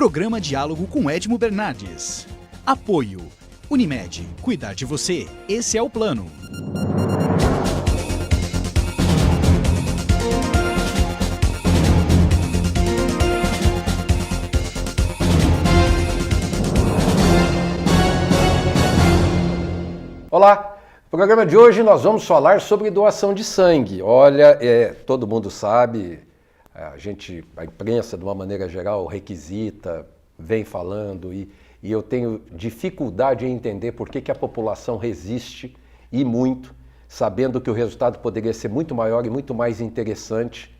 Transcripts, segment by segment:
Programa Diálogo com Edmo Bernardes. Apoio. Unimed. Cuidar de você. Esse é o plano. Olá, no programa de hoje nós vamos falar sobre doação de sangue. Olha, todo mundo sabe, a imprensa de uma maneira geral requisita, vem falando e eu tenho dificuldade em entender por que a população resiste e muito, sabendo que o resultado poderia ser muito maior e muito mais interessante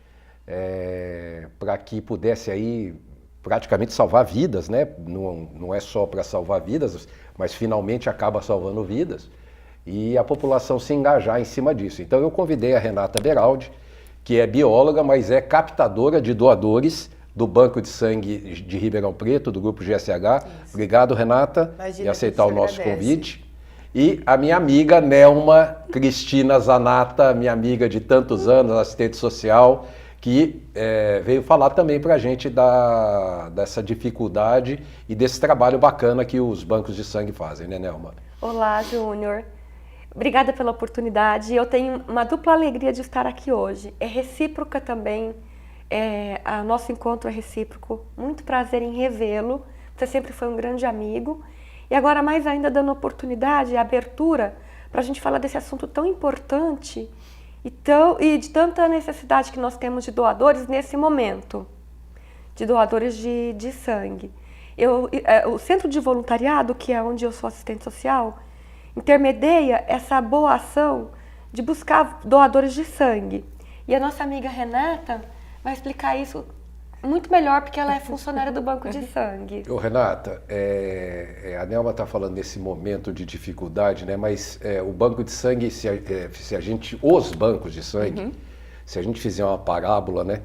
para que pudesse aí praticamente salvar vidas, né? Não é só para salvar vidas, mas finalmente acaba salvando vidas. E a população se engajar em cima disso. Então eu convidei a Renata Beraldi, que é bióloga, mas é captadora de doadores do Banco de Sangue de Ribeirão Preto, do Grupo GSH. Isso. Obrigado, Renata, por aceitar o nosso convite. E a minha amiga Nelma Cristina Zanata, minha amiga de tantos anos, assistente social, que veio falar também para a gente dessa dificuldade e desse trabalho bacana que os bancos de sangue fazem, né, Nelma? Olá, Júnior. Obrigada pela oportunidade. Eu tenho uma dupla alegria de estar aqui hoje. É recíproca também, nosso encontro é recíproco. Muito prazer em revê-lo. Você sempre foi um grande amigo. E agora mais ainda dando oportunidade e abertura para a gente falar desse assunto tão importante e de tanta necessidade que nós temos de doadores nesse momento, de doadores de sangue. O Centro de Voluntariado, que é onde eu sou assistente social, intermedia essa boa ação de buscar doadores de sangue. E a nossa amiga Renata vai explicar isso muito melhor, porque ela é funcionária do Banco de Sangue. Ô Renata, a Nelma está falando nesse momento de dificuldade, né? Mas o Banco de Sangue, os bancos de sangue, se a gente fizer uma parábola, né?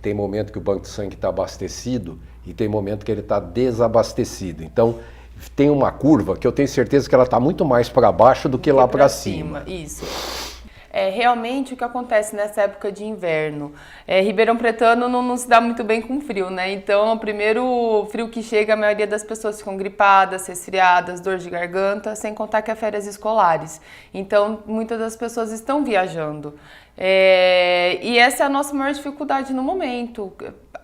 Tem momento que o Banco de Sangue está abastecido e tem momento que ele está desabastecido. Então, tem uma curva que eu tenho certeza que ela está muito mais para baixo do que lá para cima. Isso. Realmente o que acontece nessa época de inverno, Ribeirão Pretano não se dá muito bem com frio, né? Então, o primeiro frio que chega, a maioria das pessoas ficam gripadas, resfriadas, dor de garganta, sem contar que é férias escolares. Então, muitas das pessoas estão viajando. E essa é a nossa maior dificuldade no momento.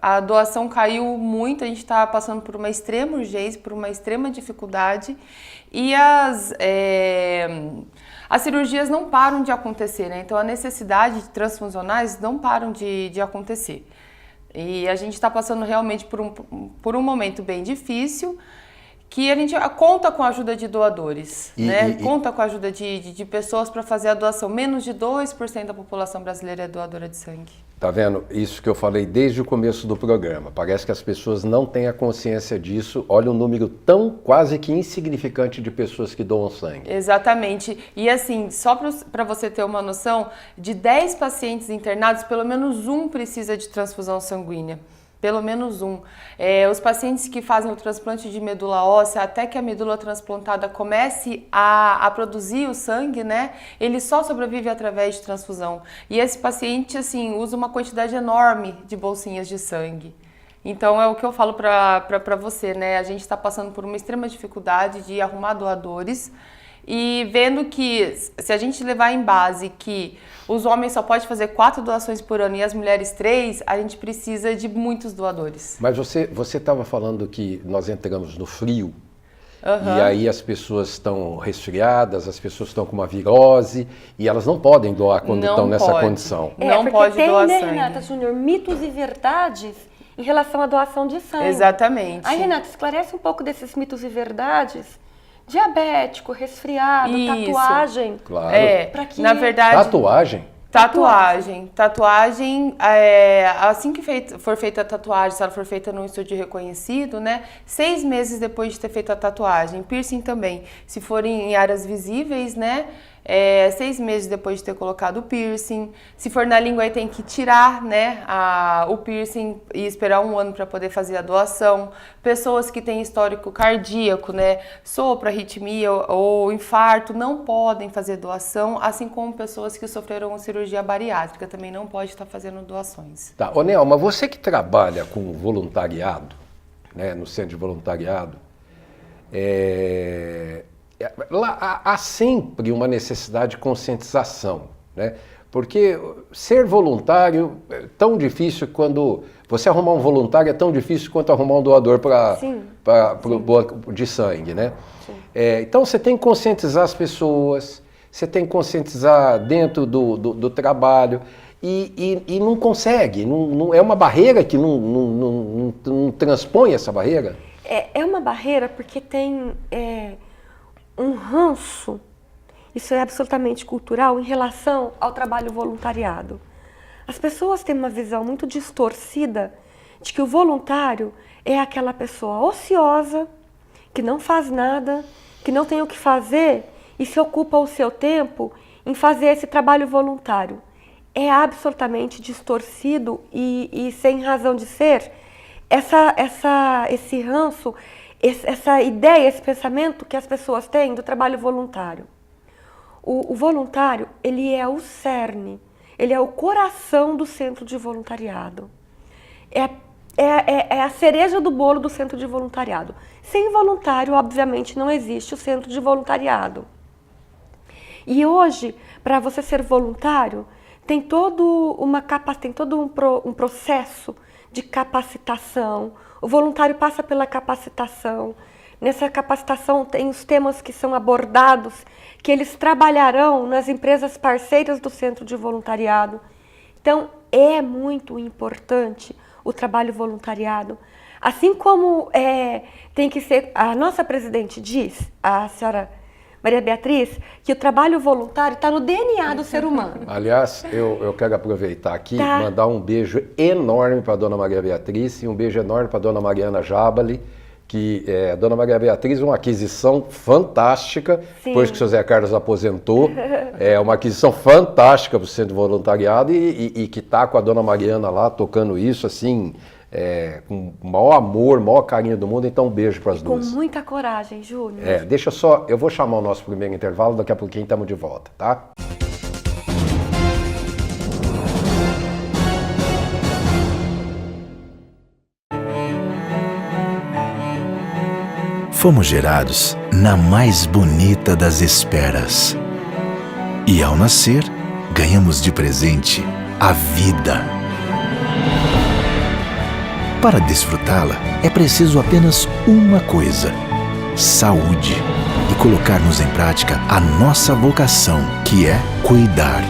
A doação caiu muito, a gente está passando por uma extrema urgência, por uma extrema dificuldade e as cirurgias não param de acontecer, né? Então a necessidade de transfusionais não param de acontecer. E a gente está passando realmente por um momento bem difícil, que a gente conta com a ajuda de doadores, né? Conta com a ajuda de pessoas para fazer a doação. Menos de 2% da população brasileira é doadora de sangue. Tá vendo? Isso que eu falei desde o começo do programa. Parece que as pessoas não têm a consciência disso. Olha um número tão quase que insignificante de pessoas que doam sangue. Exatamente. E assim, só para você ter uma noção, de 10 pacientes internados, pelo menos um precisa de transfusão sanguínea. Pelo menos um. Os pacientes que fazem o transplante de medula óssea, até que a medula transplantada comece a produzir o sangue, né? Ele só sobrevive através de transfusão. E esse paciente, assim, usa uma quantidade enorme de bolsinhas de sangue. Então, é o que eu falo para você, né? A gente está passando por uma extrema dificuldade de arrumar doadores. E vendo que, se a gente levar em base que os homens só podem fazer 4 doações por ano e as mulheres 3, a gente precisa de muitos doadores. Mas você estava falando que nós entramos no frio, e aí as pessoas estão resfriadas, as pessoas estão com uma virose, e elas não podem doar quando estão nessa condição. Não pode doar sangue. Renata Júnior, mitos e verdades em relação à doação de sangue. Exatamente. Aí, Renata, esclarece um pouco desses mitos e verdades. Diabético, resfriado, tatuagem. Claro. Na verdade... Tatuagem? Tatuagem, assim que for feita a tatuagem, se ela for feita num estúdio reconhecido, né? 6 meses depois de ter feito a tatuagem. Piercing também, se for em áreas visíveis, né? 6 meses depois de ter colocado o piercing. Se for na língua, aí tem que tirar, né, o piercing e esperar 1 ano para poder fazer a doação. Pessoas que têm histórico cardíaco, né, sopro, arritmia ou infarto, não podem fazer doação, assim como pessoas que sofreram cirurgia bariátrica também não podem estar fazendo doações. Tá, ô Nelma, você que trabalha com voluntariado, né, no centro de voluntariado, lá há sempre uma necessidade de conscientização, né? Porque ser voluntário é tão difícil quando... Você arrumar um voluntário é tão difícil quanto arrumar um doador para o banco de sangue, né? Então você tem que conscientizar as pessoas, você tem que conscientizar dentro do trabalho e não consegue, não, é uma barreira que não transpõe essa barreira? É uma barreira porque tem um ranço. Isso é absolutamente cultural em relação ao trabalho voluntariado. As pessoas têm uma visão muito distorcida de que o voluntário é aquela pessoa ociosa, que não faz nada, que não tem o que fazer e se ocupa o seu tempo em fazer esse trabalho voluntário. É absolutamente distorcido e sem razão de ser esse ranço, essa ideia, esse pensamento que as pessoas têm do trabalho voluntário. O voluntário, ele é o cerne, ele é o coração do centro de voluntariado. É a cereja do bolo do centro de voluntariado. Sem voluntário, obviamente, não existe o centro de voluntariado. E hoje, para você ser voluntário, tem todo um processo de capacitação. O voluntário passa pela capacitação. Nessa capacitação tem os temas que são abordados, que eles trabalharão nas empresas parceiras do Centro de Voluntariado. Então, é muito importante o trabalho voluntariado. Assim como tem que ser, a nossa presidente diz, a senhora Maria Beatriz, que o trabalho voluntário está no DNA do ser humano. Aliás, eu quero aproveitar aqui e mandar um beijo enorme para a dona Maria Beatriz e um beijo enorme para a dona Mariana Jabali, que a dona Maria Beatriz é uma aquisição fantástica, depois que o seu Zé Carlos aposentou, é uma aquisição fantástica para o Centro de Voluntariado e que está com a dona Mariana lá tocando isso assim, com o maior amor, o maior carinho do mundo, então um beijo para as duas. Com muita coragem, Júnior. Eu vou chamar o nosso primeiro intervalo, daqui a pouquinho estamos de volta, tá? Fomos gerados na mais bonita das esperas. E ao nascer, ganhamos de presente a vida. Para desfrutá-la, é preciso apenas uma coisa: saúde. E colocarmos em prática a nossa vocação, que é cuidar.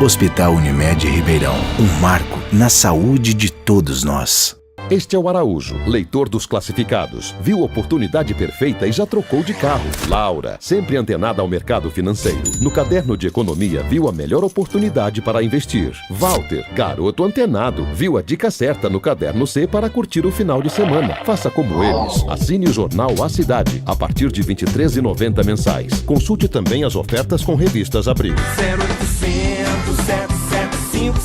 Hospital Unimed Ribeirão, um marco na saúde de todos nós. Este é o Araújo, leitor dos classificados. Viu a oportunidade perfeita e já trocou de carro. Laura, sempre antenada ao mercado financeiro. No caderno de economia, viu a melhor oportunidade para investir. Walter, garoto antenado, viu a dica certa no caderno C para curtir o final de semana. Faça como eles. Assine o jornal A Cidade, a partir de R$ 23,90 mensais. Consulte também as ofertas com revistas Abril. 0800 775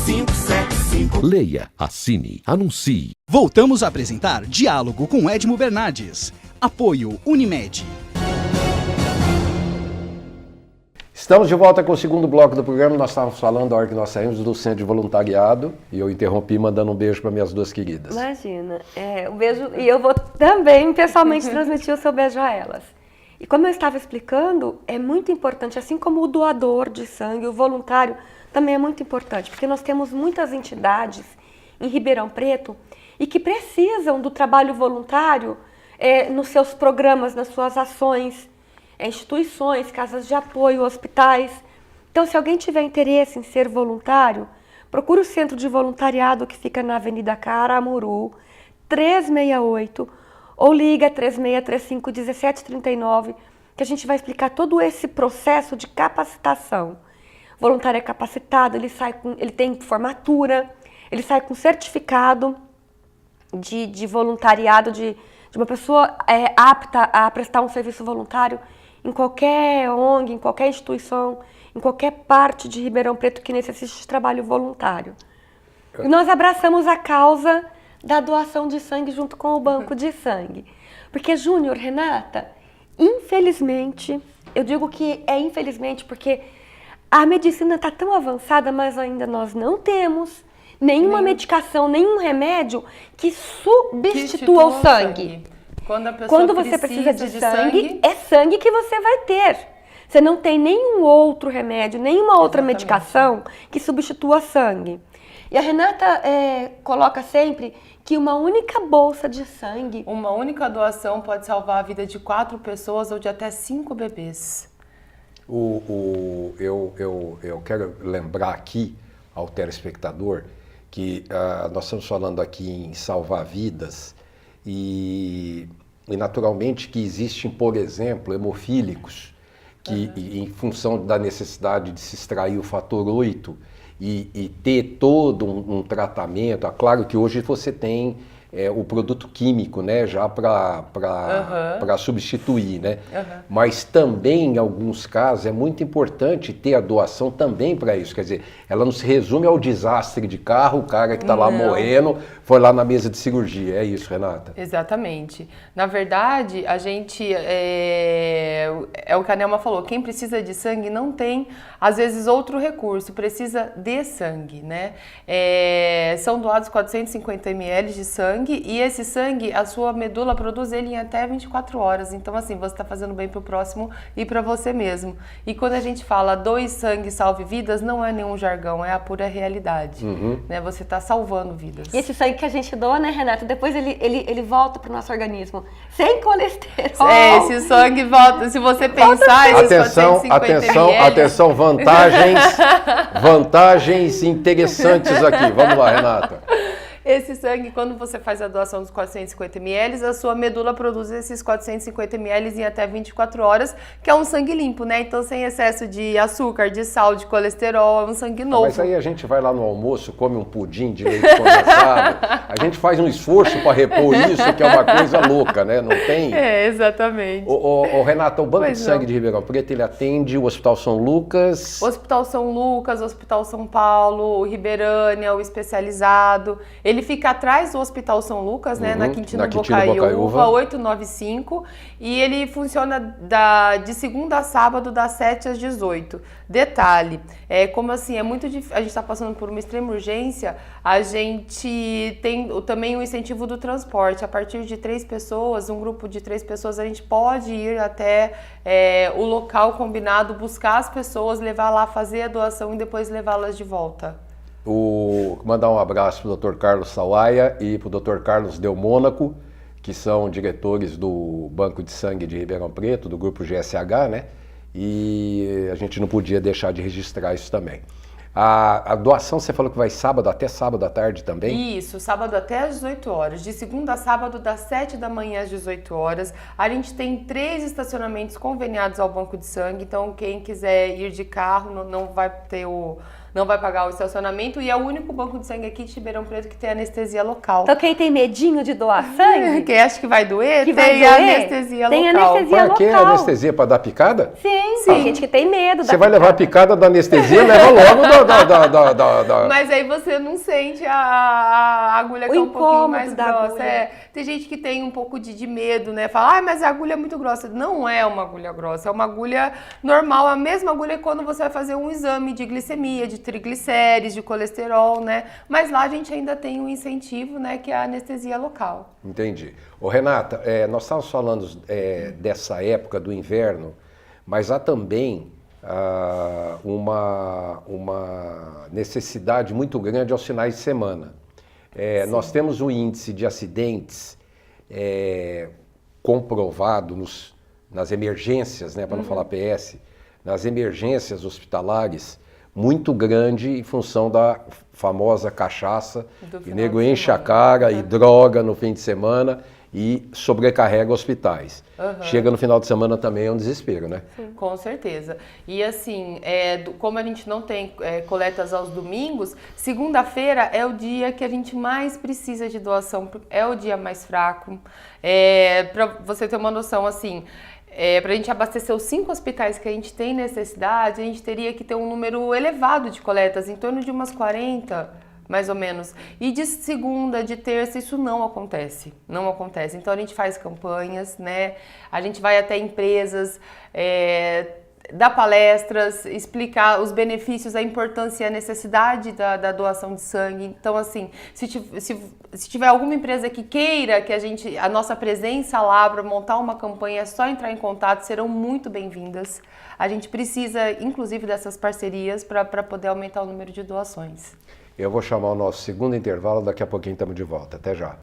7575. Leia, assine, anuncie. Voltamos a apresentar Diálogo com Edmo Bernardes. Apoio Unimed. Estamos de volta com o segundo bloco do programa. Nós estávamos falando, a hora que nós saímos, do Centro de Voluntariado, e eu interrompi mandando um beijo para minhas duas queridas. Imagina, um beijo, e eu vou também pessoalmente transmitir o seu beijo a elas. E como eu estava explicando, é muito importante, assim como o doador de sangue, o voluntário, também é muito importante, porque nós temos muitas entidades em Ribeirão Preto e que precisam do trabalho voluntário nos seus programas, nas suas ações, instituições, casas de apoio, hospitais. Então, se alguém tiver interesse em ser voluntário, procure o Centro de Voluntariado que fica na Avenida Caramuru, 368, ou liga 3635-1739, que a gente vai explicar todo esse processo de capacitação. O voluntário é capacitado, ele tem formatura, ele sai com certificado de voluntariado, de uma pessoa apta a prestar um serviço voluntário em qualquer ONG, em qualquer instituição, em qualquer parte de Ribeirão Preto que necessite de trabalho voluntário. E nós abraçamos a causa da doação de sangue junto com o banco de sangue. Porque, Júnior, Renata, infelizmente, eu digo que é infelizmente porque a medicina está tão avançada, mas ainda nós não temos nenhuma medicação, nenhum remédio que substitua o sangue. Quando você precisa de sangue, é sangue que você vai ter. Você não tem nenhum outro remédio, nenhuma outra medicação que substitua sangue. E a Renata coloca sempre que uma única bolsa de sangue... Uma única doação pode salvar a vida de 4 pessoas ou de até 5 bebês. Eu quero lembrar aqui ao telespectador que nós estamos falando aqui em salvar vidas e naturalmente que existem, por exemplo, hemofílicos que, em função da necessidade de se extrair o fator 8 e ter todo um tratamento, claro que hoje você tem o produto químico, né, já para substituir, né? Mas também, em alguns casos, é muito importante ter a doação também para isso. Quer dizer, ela não se resume ao desastre de carro, o cara que está lá morrendo, foi lá na mesa de cirurgia. É isso, Renata? Exatamente. Na verdade, a gente, é o que a Nelma falou, quem precisa de sangue não tem, às vezes, outro recurso, precisa de sangue, né? São doados 450 ml de sangue, e esse sangue, a sua medula produz ele em até 24 horas. Então, assim, você está fazendo bem para o próximo e para você mesmo. E quando a gente fala doe sangue, salve vidas, não é nenhum jargão, é a pura realidade. Né? Você está salvando vidas. E esse sangue que a gente doa, né, Renata? Depois ele volta para o nosso organismo sem colesterol. Esse sangue volta. Se você pensar, esses 450 ml... Atenção, vantagens interessantes aqui. Vamos lá, Renata. Esse sangue, quando você faz a doação dos 450 ml, a sua medula produz esses 450 ml em até 24 horas, que é um sangue limpo, né? Então, sem excesso de açúcar, de sal, de colesterol, é um sangue novo. Mas aí a gente vai lá no almoço, come um pudim de leite condensado, a gente faz um esforço para repor isso, que é uma coisa louca, né? Não tem? Exatamente. Renata, o Banco de Sangue de Ribeirão Preto, ele atende o Hospital São Lucas... Hospital São Lucas, Hospital São Paulo, o Ribeirânia, o especializado. Ele fica atrás do Hospital São Lucas, né, na Quintino Bocaiúva, 895, e ele funciona de segunda a sábado, das 7 às 18. Detalhe, como assim, é muito difícil, a gente está passando por uma extrema urgência, a gente tem também o incentivo do transporte. A partir de 3 pessoas, um grupo de 3 pessoas, a gente pode ir até o local combinado, buscar as pessoas, levar lá, fazer a doação e depois levá-las de volta. Mandar um abraço para o Dr. Carlos Sawaia e para o Dr. Carlos Del Mônaco, que são diretores do Banco de Sangue de Ribeirão Preto, do grupo GSH, né? E a gente não podia deixar de registrar isso também. A doação, você falou que vai até sábado à tarde também? Isso, sábado até às 18 horas. De segunda a sábado, das 7 da manhã às 18 horas. A gente tem 3 estacionamentos conveniados ao Banco de Sangue, então quem quiser ir de carro não vai pagar o estacionamento, e é o único banco de sangue aqui de Ribeirão Preto que tem anestesia local. Então quem tem medinho de doar sangue... Quem acha que vai doer, tem anestesia local. Anestesia local. Que é anestesia para dar picada? Sim, tem gente que tem medo da Você vai levar a picada da anestesia, leva logo da... Mas aí você não sente a agulha que é um pouquinho mais grossa. Tem gente que tem um pouco de medo, né? Fala, mas a agulha é muito grossa. Não é uma agulha grossa, é uma agulha normal. A mesma agulha quando você vai fazer um exame de glicemia, de triglicérides, de colesterol, né? Mas lá a gente ainda tem um incentivo, né? Que é a anestesia local. Entendi. Renata, nós estávamos falando dessa época do inverno, mas há também uma necessidade muito grande aos finais de semana. Nós temos um índice de acidentes comprovado nas emergências, né, para não falar PS, nas emergências hospitalares, muito grande em função da famosa cachaça, que o nego enche a cara e droga no fim de semana e sobrecarrega hospitais. Chega no final de semana também é um desespero, né? Sim. Com certeza. E assim, como a gente não tem coletas aos domingos, segunda-feira é o dia que a gente mais precisa de doação, é o dia mais fraco. Para você ter uma noção, assim, para a gente abastecer os 5 hospitais que a gente tem necessidade, a gente teria que ter um número elevado de coletas, em torno de umas 40, mais ou menos. E de segunda, de terça, isso não acontece. Não acontece. Então a gente faz campanhas, né? A gente vai até empresas, dar palestras, explicar os benefícios, a importância e a necessidade da doação de sangue. Então, assim, se tiver alguma empresa que queira que a nossa presença lá para montar uma campanha, é só entrar em contato, serão muito bem-vindas. A gente precisa, inclusive, dessas parcerias para poder aumentar o número de doações. Eu vou chamar o nosso segundo intervalo, daqui a pouquinho estamos de volta. Até já.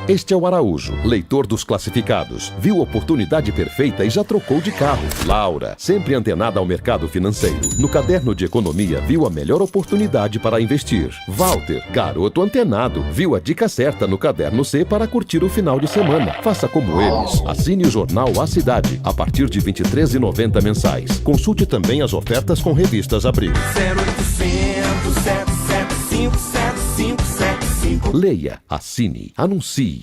Este é o Araújo, leitor dos classificados. Viu a oportunidade perfeita e já trocou de carro. Laura, sempre antenada ao mercado financeiro. No caderno de economia, viu a melhor oportunidade para investir. Walter, garoto antenado, viu a dica certa no caderno C para curtir o final de semana. Faça como eles. Assine o jornal A Cidade, a partir de R$ 23,90 mensais. Consulte também as ofertas com revistas Abril. 0800 775 7575. Leia, assine, anuncie.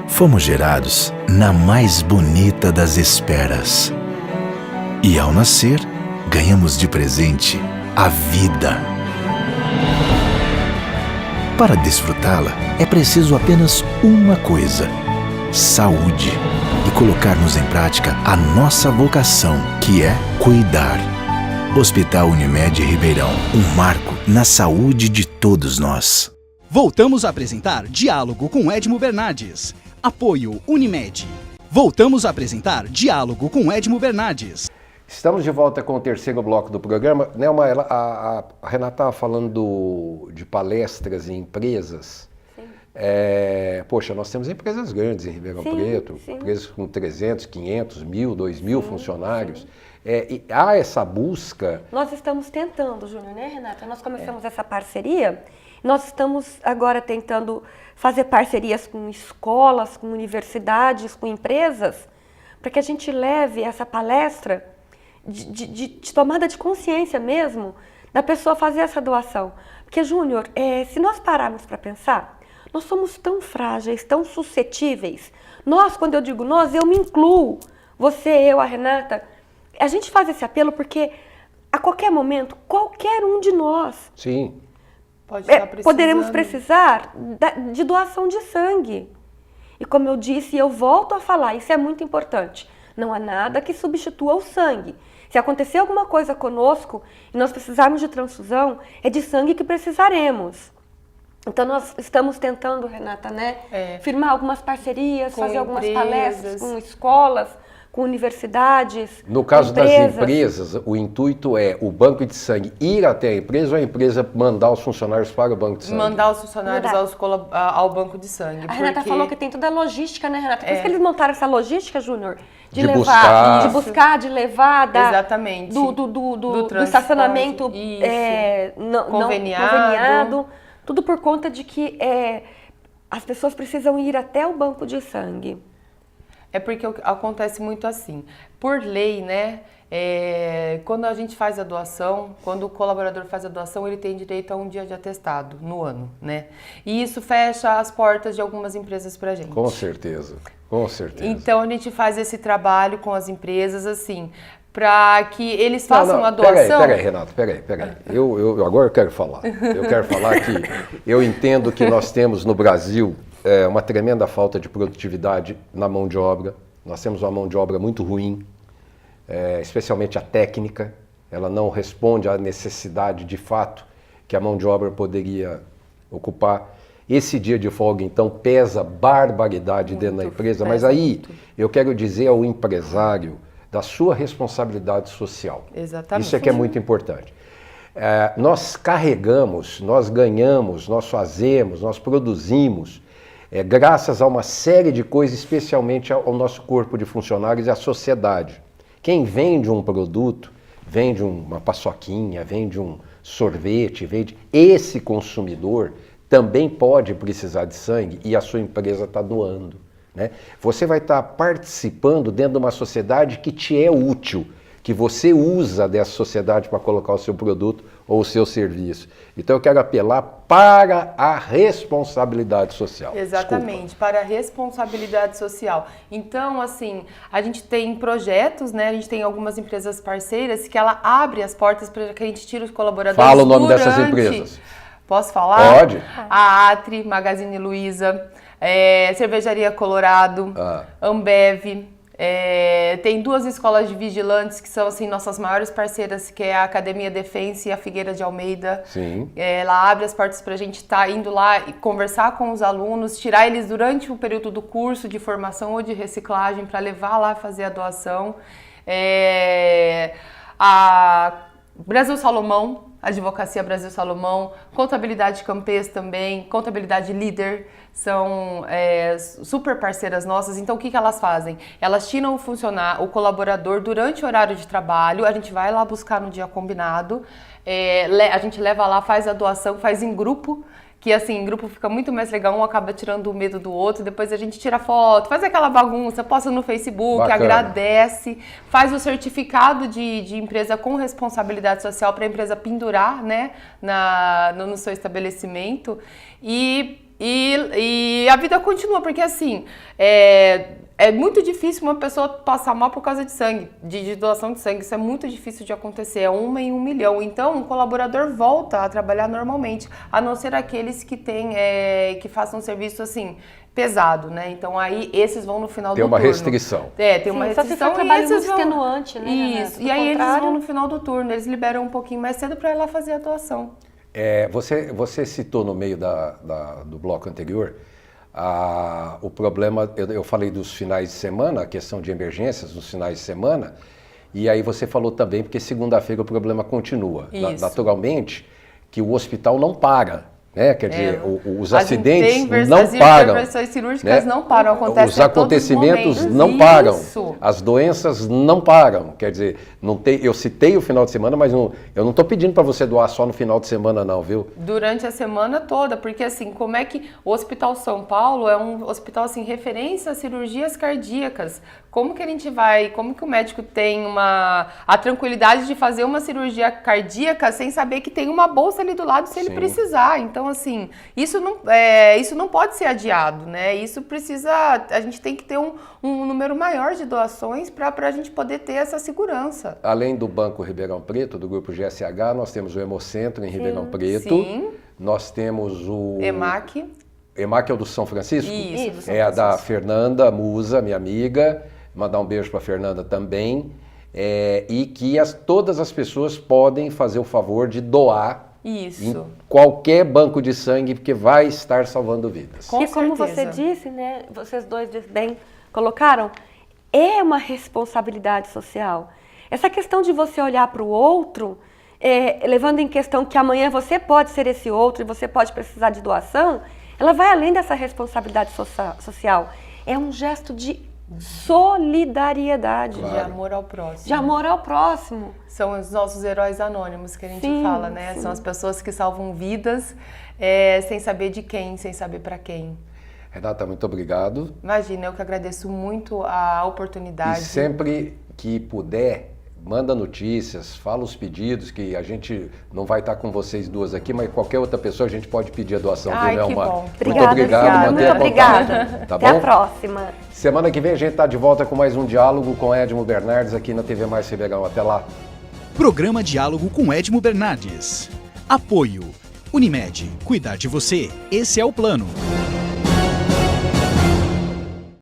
Fomos gerados na mais bonita das esperas. E ao nascer, ganhamos de presente a vida. Para desfrutá-la, é preciso apenas uma coisa: saúde. E colocarmos em prática a nossa vocação, que é cuidar. Hospital Unimed Ribeirão, um marco na saúde de todos nós. Voltamos a apresentar Diálogo com Edmo Bernardes. Apoio Unimed. Voltamos a apresentar Diálogo com Edmo Bernardes. Estamos de volta com o terceiro bloco do programa. Nelma, a Renata estava falando de palestras em empresas. Poxa, nós temos empresas grandes em Ribeirão Preto, empresas com 300, 500, 1.000, 2.000 funcionários. E há essa busca... Nós estamos tentando, Júnior, né, Renata? Nós começamos essa parceria, nós estamos agora tentando fazer parcerias com escolas, com universidades, com empresas, para que a gente leve essa palestra de tomada de consciência mesmo, da pessoa fazer essa doação. Porque, Júnior, se nós pararmos para pensar, nós somos tão frágeis, tão suscetíveis. Nós, quando eu digo nós, eu me incluo. Você, eu, a Renata. A gente faz esse apelo porque, a qualquer momento, qualquer um de nós poderemos precisar de doação de sangue. E como eu disse, eu volto a falar, isso é muito importante. Não há nada que substitua o sangue. Se acontecer alguma coisa conosco e nós precisarmos de transfusão, é de sangue que precisaremos. Então nós estamos tentando, Renata, né, firmar algumas parcerias, fazer algumas palestras com escolas, com universidades, no caso das empresas, o intuito é o banco de sangue ir até a empresa ou a empresa mandar os funcionários para o banco de sangue? Mandar os funcionários ao banco de sangue. A Renata falou que tem toda a logística, né, Renata? Por isso que eles montaram essa logística, Júnior, de buscar, de levar, exatamente, do estacionamento não conveniado, tudo por conta de que as pessoas precisam ir até o banco de sangue. É porque acontece muito assim. Por lei, né? Quando a gente faz a doação, quando o colaborador faz a doação, ele tem direito a um dia de atestado no ano, né? E isso fecha as portas de algumas empresas pra gente. Com certeza, com certeza. Então a gente faz esse trabalho com as empresas, assim, para que eles façam a doação... Peraí, Renato, peraí. Agora eu quero falar. Eu quero falar que eu entendo que nós temos no Brasil uma tremenda falta de produtividade na mão de obra. Nós temos uma mão de obra muito ruim, especialmente a técnica. Ela não responde à necessidade de fato que a mão de obra poderia ocupar. Esse dia de folga, então, pesa barbaridade dentro da empresa. Mas aí eu quero dizer ao empresário da sua responsabilidade social. Exatamente. Isso é que é muito importante. Nós carregamos, nós ganhamos, nós fazemos, nós produzimos, graças a uma série de coisas, especialmente ao nosso corpo de funcionários e à sociedade. Quem vende um produto, vende uma paçoquinha, vende um sorvete, esse consumidor também pode precisar de sangue e a sua empresa está doando. Né? Você vai estar participando dentro de uma sociedade que te é útil, que você usa dessa sociedade para colocar o seu produto ou o seu serviço. Então eu quero apelar para a responsabilidade social. Exatamente, para a responsabilidade social. Então, assim, a gente tem projetos, né? A gente tem algumas empresas parceiras que ela abre as portas para que a gente tire os colaboradores. Fala o nome dessas empresas. Posso falar? Pode. A Atri, Magazine Luiza, Cervejaria Colorado, Ambev. Tem 2 escolas de vigilantes que são assim nossas maiores parceiras, que é a Academia Defense e a Figueira de Almeida. Sim. Ela abre as portas para a gente estar indo lá e conversar com os alunos, tirar eles durante o período do curso de formação ou de reciclagem para levar lá fazer a doação. A Brasil Salomão, Advocacia Brasil Salomão, Contabilidade Campês também, Contabilidade Líder, são super parceiras nossas. Então o que elas fazem? Elas tiram o colaborador durante o horário de trabalho, a gente vai lá buscar no dia combinado, a gente leva lá, faz a doação, faz em grupo, que assim, em grupo fica muito mais legal, um acaba tirando o medo do outro, depois a gente tira foto, faz aquela bagunça, posta no Facebook, bacana, agradece, faz o certificado de empresa com responsabilidade social para a empresa pendurar, né, no seu estabelecimento, e a vida continua, porque assim, é muito difícil uma pessoa passar mal por causa de sangue, de doação de sangue. Isso é muito difícil de acontecer, é 1 em 1 milhão. Então, o colaborador volta a trabalhar normalmente, a não ser aqueles que que façam um serviço assim pesado, né? Então, aí esses vão no final do turno. Tem uma restrição. Sim, Tem uma restrição. só se for trabalho muito vão... extenuante, né? Isso, e aí eles vão no final do turno, eles liberam um pouquinho mais cedo para ir lá fazer a doação. Você citou no meio do bloco anterior o problema, eu falei dos finais de semana, a questão de emergências nos finais de semana, e aí você falou também porque segunda-feira o problema continua. Naturalmente que o hospital não para, né? Quer dizer, os acidentes não param. As intervenções cirúrgicas, né? Não param, acontecem os acontecimentos não param, as doenças não param. Quer dizer, eu citei o final de semana, mas eu não estou pedindo para você doar só no final de semana não, viu? Durante a semana toda, porque assim, como é que o Hospital São Paulo é um hospital assim, referência a cirurgias cardíacas. Como que o médico tem a tranquilidade de fazer uma cirurgia cardíaca sem saber que tem uma bolsa ali do lado se ele precisar? Então, assim, isso não pode ser adiado, né? A gente tem que ter um número maior de doações para a gente poder ter essa segurança. Além do Banco Ribeirão Preto, do Grupo GSH, nós temos o Hemocentro em Ribeirão Preto. Nós temos o... EMAC. EMAC é o do São Francisco? Isso, do São Francisco. A da Fernanda Musa, minha amiga. Mandar um beijo para a Fernanda também. E que todas as pessoas podem fazer o favor de doar em qualquer banco de sangue, porque vai estar salvando vidas. E como você disse, né, vocês dois bem colocaram, é uma responsabilidade social. Essa questão de você olhar para o outro, levando em questão que amanhã você pode ser esse outro e você pode precisar de doação, ela vai além dessa responsabilidade social. É um gesto de solidariedade. Claro. De amor ao próximo. De amor ao próximo. São os nossos heróis anônimos que a gente fala, né? Sim. São as pessoas que salvam vidas sem saber de quem, sem saber para quem. Renata, muito obrigado. Imagina, eu que agradeço muito a oportunidade. E sempre que puder, manda notícias, fala os pedidos, que a gente não vai estar com vocês duas aqui, mas qualquer outra pessoa a gente pode pedir a doação, viu, Nelma? Bom. Muito obrigado, muito obrigada. Tá Até bom? a próxima. Semana que vem a gente está de volta com mais um diálogo com Edmo Bernardes aqui na TV Mais Ribeirão. Até lá. Programa Diálogo com Edmo Bernardes. Apoio Unimed. Cuidar de você, esse é o plano.